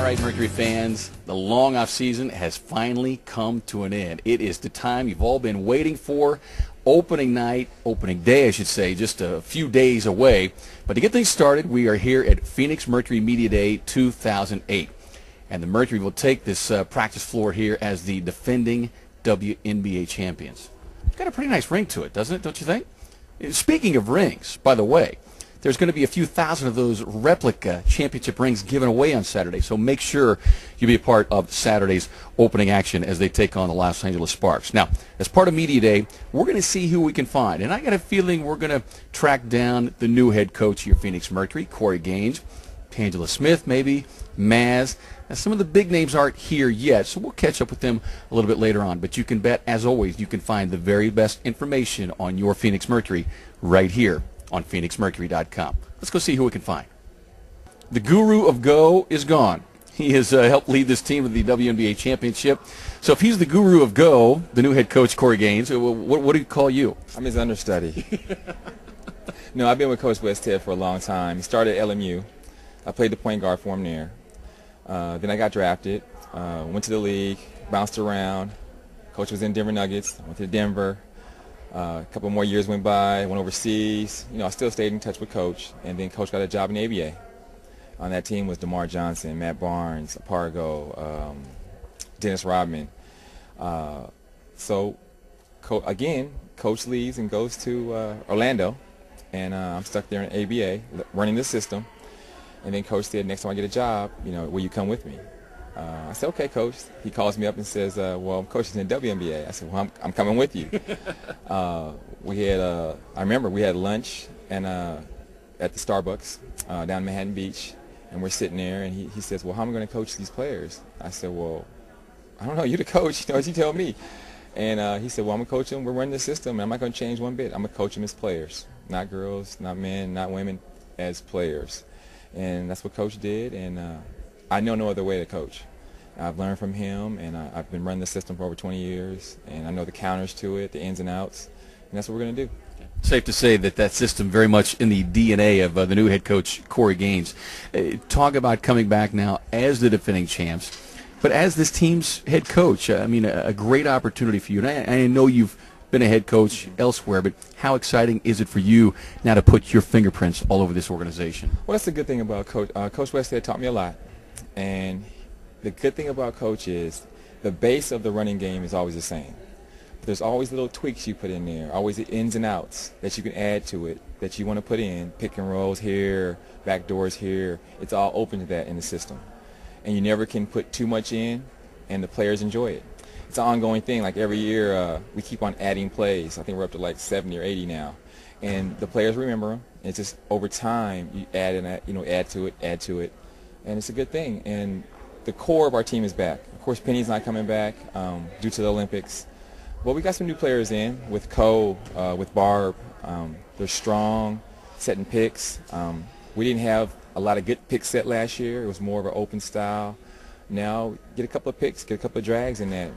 right, Mercury fans, the long off season has finally come to an end. It is the time you've all been waiting for. Opening night, opening day, I should say, just a few days away. But to get things started, we are here at Phoenix Mercury Media Day 2008. And the Mercury will take this practice floor here as the defending WNBA champions. It's got a pretty nice ring to it, doesn't it, don't you think? Speaking of rings, by the way, there's going to be a few thousand of those replica championship rings given away on Saturday, so make sure you be a part of Saturday's opening action as they take on the Los Angeles Sparks. Now, as part of Media Day, we're going to see who we can find, and I got a feeling we're going to track down the new head coach here, Phoenix Mercury, Corey Gaines, Tangela Smith, maybe, Maz. Now, some of the big names aren't here yet, so we'll catch up with them a little bit later on. But you can bet, as always, you can find the very best information on your Phoenix Mercury right here on PhoenixMercury.com. Let's go see who we can find. The guru of Go is gone. He has helped lead this team to the WNBA championship. So if he's the guru of Go, the new head coach, Corey Gaines, what do you call you? I'm his understudy. No, I've been with Coach Westhead for a long time. He started at LMU. I played the point guard for him there. Then I got drafted, went to the league, bounced around. Coach was in Denver Nuggets. I went to Denver. A couple more years went by, went overseas. You know, I still stayed in touch with Coach, and then Coach got a job in the ABA. On that team was DeMar Johnson, Matt Barnes, Pargo, Dennis Rodman. So, again, Coach leaves and goes to Orlando, and I'm stuck there in ABA running the system. And then Coach said, next time I get a job, you know, will you come with me? I said, okay, Coach. He calls me up and says, well, I'm coaching in WNBA. I said, well, I'm coming with you. We had, I remember we had lunch and at the Starbucks down in Manhattan Beach, and we're sitting there, and he says, well, how am I going to coach these players? I said, well, I don't know. You're the coach. You know, you tell me. And he said, well, I'm going to coach them. We're running the system, and I'm not going to change one bit. I'm going to coach them as players, not girls, not men, not women, as players. And that's what Coach did, and I know no other way to coach. I've learned from him, and I've been running the system for over 20 years, and I know the counters to it, the ins and outs, and that's what we're going to do. Safe to say that that system very much in the DNA of the new head coach, Corey Gaines. Talk about coming back now as the defending champs, but as this team's head coach. I mean, a great opportunity for you. And I know you've been a head coach elsewhere, but how exciting is it for you now to put your fingerprints all over this organization? Well, that's the good thing about Coach. Coach Westhead taught me a lot, and the good thing about Coach is the base of the running game is always the same. But there's always little tweaks you put in there, always the ins and outs that you can add to it that you want to put in, pick and rolls here, back doors here. It's all open to that in the system. And you never can put too much in, and the players enjoy it. It's an ongoing thing. Like every year, we keep on adding plays. I think we're up to like 70 or 80 now, and the players remember them. It's just over time you add and add to it, and it's a good thing. And the core of our team is back. Of course, Penny's not coming back due to the Olympics. Well, we got some new players in with Cole, with Barb. They're strong, setting picks. We didn't have a lot of good picks set last year. It was more of an open style. Now, get a couple of picks, get a couple of drags in that.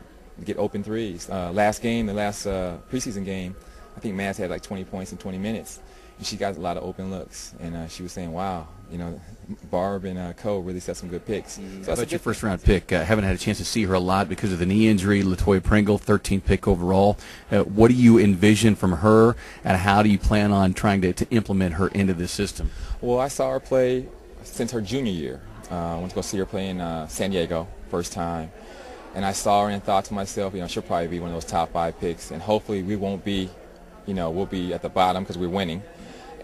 Get open threes. Last game, the last preseason game, I think Maz had like 20 points in 20 minutes, and she got a lot of open looks. And she was saying, "Wow, you know, Barb and Cole really set some good picks." So that's about your first-round pick. Haven't had a chance to see her a lot because of the knee injury. Latoya Pringle, 13th pick overall. What do you envision from her, and how do you plan on trying to implement her into this system? Well, I saw her play since her junior year. I went to go see her play in San Diego first time. And I saw her and thought to myself, you know, she'll probably be one of those top 5 picks, and hopefully we won't be, you know, we'll be at the bottom because we're winning.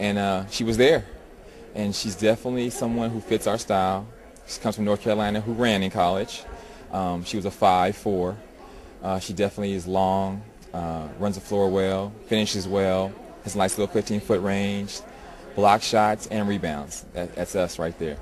And she was there, and she's definitely someone who fits our style. She comes from North Carolina, who ran in college. She was a 5'4". She definitely is long, runs the floor well, finishes well, has a nice little 15-foot range, block shots and rebounds. That's us right there.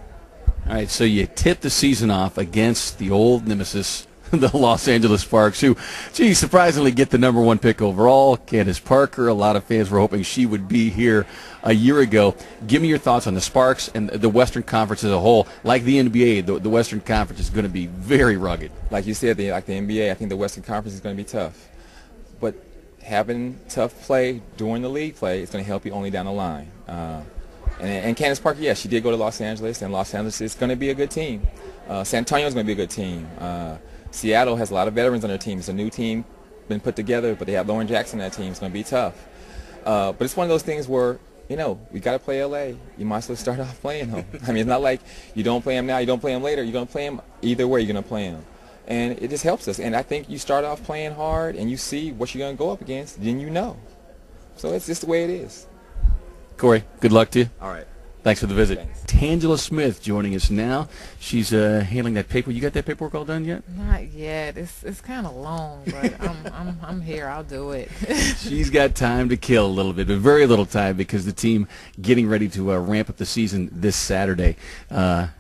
All right, so you tip the season off against the old nemesis, the Los Angeles Sparks, who, gee, surprisingly get the #1 pick overall. Candace Parker, a lot of fans were hoping she would be here a year ago. Give me your thoughts on the Sparks and the Western Conference as a whole. Like the NBA, the Western Conference is going to be very rugged. Like you said, like the NBA, I think the Western Conference is going to be tough. But having tough play during the league play is going to help you only down the line. And Candace Parker, yes, she did go to Los Angeles, and Los Angeles is going to be a good team. San Antonio's going to be a good team. Seattle has a lot of veterans on their team. It's a new team been put together, but they have Lauren Jackson on that team. It's going to be tough. But it's one of those things where, you know, we got to play L.A. You might as well start off playing them. I mean, it's not like you don't play them now, you don't play them later. You're going to play them either way. You're going to play them. And it just helps us. And I think you start off playing hard and you see what you're going to go up against, then you know. So it's just the way it is. Corey, good luck to you. All right. Thanks for the visit. Thanks. Tangela Smith joining us now. She's handling that paper. You got that paperwork all done yet? Not yet. It's kind of long, but I'm here. I'll do it. She's got time to kill a little bit, but very little time because the team getting ready to ramp up the season this Saturday.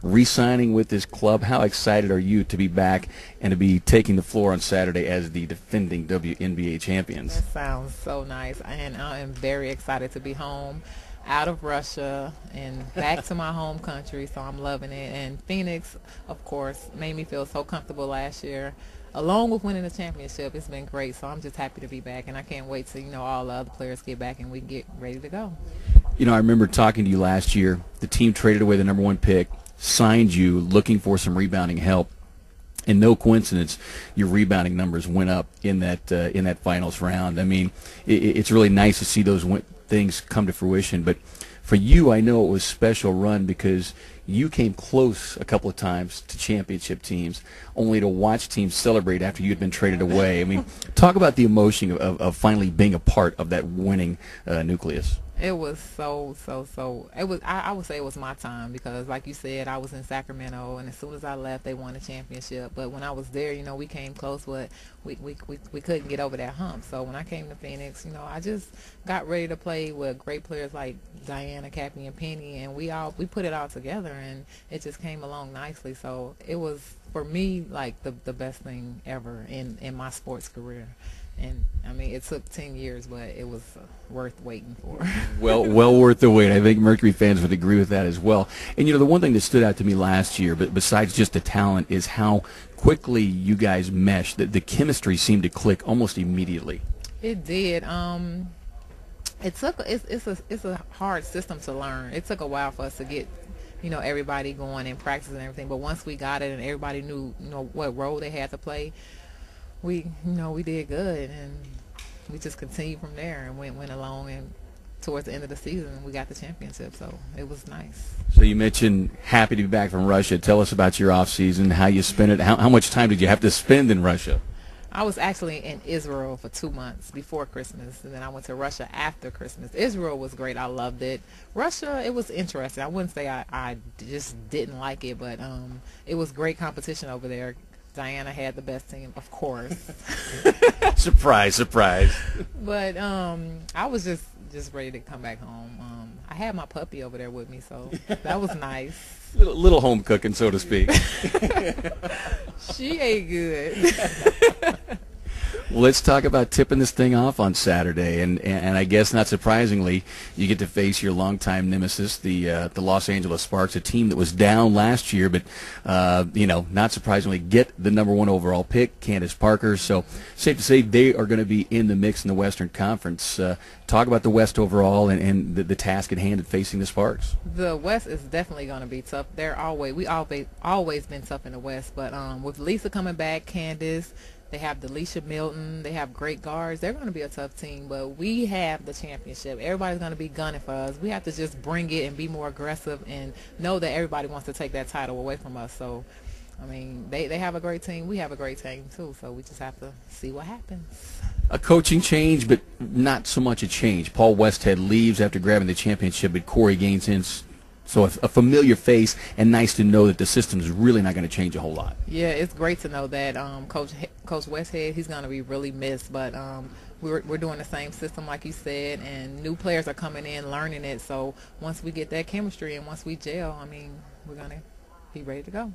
Re-signing with this club. How excited are you to be back and to be taking the floor on Saturday as the defending WNBA champions? That sounds so nice, and I am very excited to be home, out of Russia and back to my home country, so I'm loving it. And Phoenix, of course, made me feel so comfortable last year. Along with winning the championship, it's been great, so I'm just happy to be back, and I can't wait to, you know, all the other players get back and we get ready to go. You know, I remember talking to you last year. The team traded away the #1 pick, signed you looking for some rebounding help. And no coincidence, your rebounding numbers went up in that finals round. I mean, it's really nice to see those things come to fruition. But for you, I know it was a special run because you came close a couple of times to championship teams, only to watch teams celebrate after you had been traded away. I mean, talk about the emotion of finally being a part of that winning nucleus. It was so. It was. I would say it was my time because, like you said, I was in Sacramento, and as soon as I left, they won the championship. But when I was there, you know, we came close, but we couldn't get over that hump. So when I came to Phoenix, you know, I just got ready to play with great players like Diana, Cappy, and Penny, and we put it all together, and it just came along nicely. So it was, for me, like the best thing ever in my sports career. And I mean, it took 10 years, but it was worth waiting for. well worth the wait. I think Mercury fans would agree with that as well. And you know, the one thing that stood out to me last year, but besides just the talent, is how quickly you guys meshed. The chemistry seemed to click almost immediately. It did. It's a hard system to learn. It took a while for us to get, you know, everybody going and practice and everything. But once we got it and everybody knew, you know, what role they had to play, we did good, and we just continued from there and went along, and towards the end of the season we got the championship, so it was nice. So you mentioned happy to be back from Russia. Tell us about your off season, how you spent it. How much time did you have to spend in Russia? I was actually in Israel for 2 months before Christmas, and then I went to Russia after Christmas. Israel was great. I loved it. Russia, it was interesting. I wouldn't say I just didn't like it, but it was great competition over there. Diana had the best team, of course. Surprise. But I was just ready to come back home. I had my puppy over there with me, so that was nice. Little home cooking, so to speak. She ate good. Well, let's talk about tipping this thing off on Saturday, and I guess not surprisingly, you get to face your longtime nemesis, the Los Angeles Sparks, a team that was down last year, but you know, not surprisingly, get the #1 overall pick, Candace Parker. So safe to say they are going to be in the mix in the Western Conference. Talk about the West overall and the task at hand of facing the Sparks. The West is definitely going to be tough. We always been tough in the West, but with Lisa coming back, Candace. They have Delisha Milton. They have great guards. They're going to be a tough team, but we have the championship. Everybody's going to be gunning for us. We have to just bring it and be more aggressive and know that everybody wants to take that title away from us. So, I mean, they have a great team. We have a great team, too, so we just have to see what happens. A coaching change, but not so much a change. Paul Westhead leaves after grabbing the championship, but Corey Gaines in. So a familiar face, and nice to know that the system is really not going to change a whole lot. Yeah, it's great to know that Coach Westhead, he's going to be really missed. But we're doing the same system like you said, and new players are coming in, learning it. So once we get that chemistry and once we gel, I mean, we're going to be ready to go.